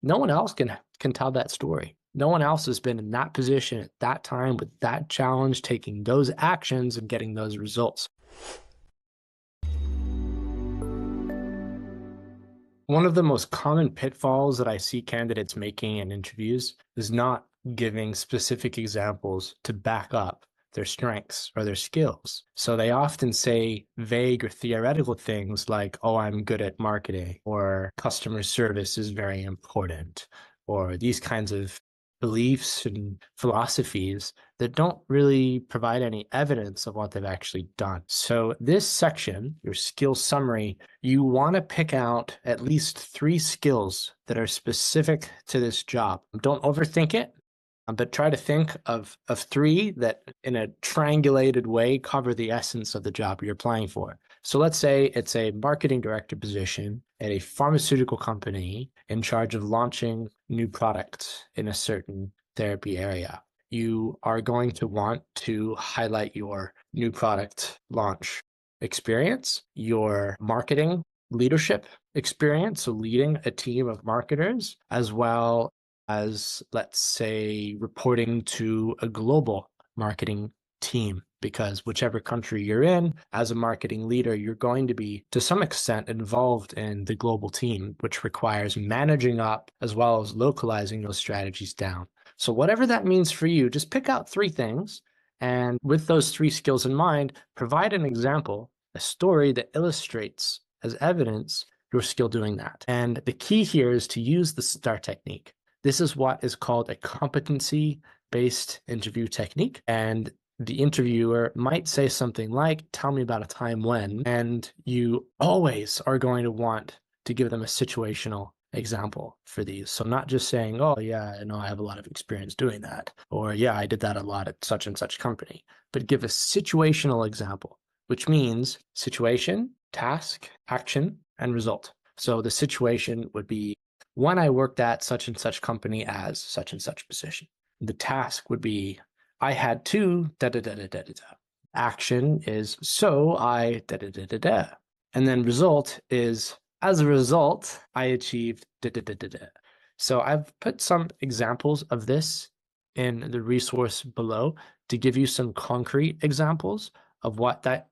no one else can tell that story. No one else has been in that position at that time with that challenge, taking those actions and getting those results. One of the most common pitfalls that I see candidates making in interviews is not giving specific examples to back up their strengths or their skills. So they often say vague or theoretical things like, oh, I'm good at marketing, or customer service is very important, or these kinds of beliefs and philosophies that don't really provide any evidence of what they've actually done. So this section, your skill summary, you want to pick out at least 3 skills that are specific to this job. Don't overthink it, but try to think of 3 that in a triangulated way cover the essence of the job you're applying for. So let's say it's a marketing director position at a pharmaceutical company in charge of launching new products in a certain therapy area. You are going to want to highlight your new product launch experience, your marketing leadership experience, so leading a team of marketers, as well as, let's say, reporting to a global marketing team, because whichever country you're in, as a marketing leader, you're going to be, to some extent, involved in the global team, which requires managing up as well as localizing those strategies down. So whatever that means for you, just pick out 3 things, and with those 3 skills in mind, provide an example, a story that illustrates as evidence your skill doing that. And the key here is to use the STAR technique. This is what is called a competency-based interview technique. And the interviewer might say something like, tell me about a time when, and you always are going to want to give them a situational example for these. So not just saying, oh yeah, I have a lot of experience doing that, or yeah, I did that a lot at such and such company, but give a situational example, which means situation, task, action, and result. So the situation would be, when I worked at such and such company as such and such position. The task would be, I had to da-da-da-da-da-da. Action is, so I da-da-da-da-da. And then result is, as a result, I achieved da-da-da-da-da. So I've put some examples of this in the resource below to give you some concrete examples of what that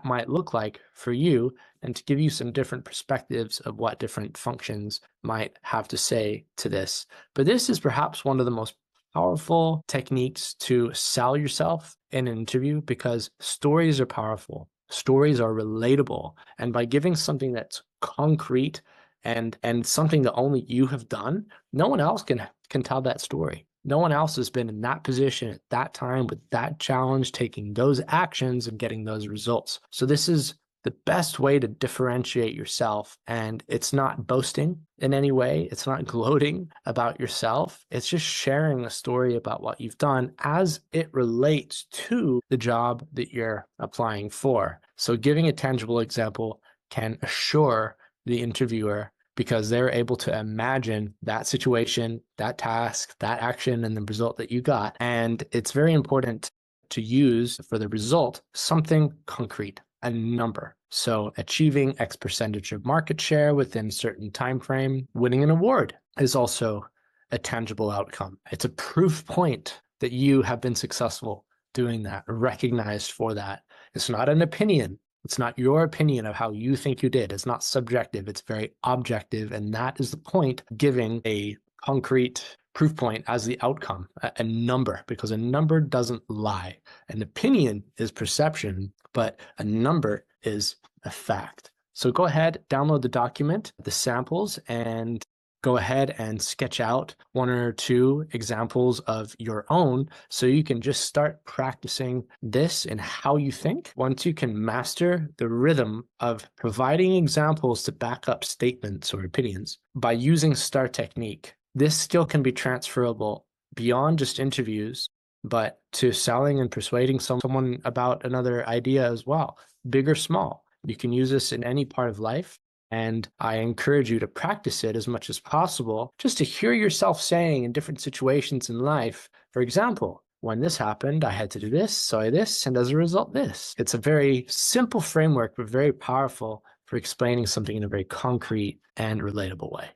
might look like for you, and to give you some different perspectives of what different functions might have to say to this. But this is perhaps one of the most powerful techniques to sell yourself in an interview, because stories are powerful. Stories are relatable. And by giving something that's concrete and something that only you have done, no one else can tell that story. No one else has been in that position at that time with that challenge, taking those actions and getting those results. So this is the best way to differentiate yourself. And it's not boasting in any way. It's not gloating about yourself. It's just sharing a story about what you've done as it relates to the job that you're applying for. So giving a tangible example can assure the interviewer, because they're able to imagine that situation, that task, that action, and the result that you got. And it's very important to use for the result something concrete, a number. So achieving X percentage of market share within a certain time frame, winning an award is also a tangible outcome. It's a proof point that you have been successful doing that, recognized for that. It's not an opinion. It's not your opinion of how you think you did. It's not subjective. It's very objective. And that is the point, giving a concrete proof point as the outcome, a number, because a number doesn't lie. An opinion is perception, but a number is a fact. So go ahead, download the document, the samples, and go ahead and sketch out 1 or 2 examples of your own, so you can just start practicing this and how you think. Once you can master the rhythm of providing examples to back up statements or opinions by using STAR technique, this skill can be transferable beyond just interviews, but to selling and persuading someone about another idea as well, big or small. You can use this in any part of life. And I encourage you to practice it as much as possible, just to hear yourself saying in different situations in life, for example, when this happened, I had to do this, so I this, and as a result, this. It's a very simple framework, but very powerful for explaining something in a very concrete and relatable way.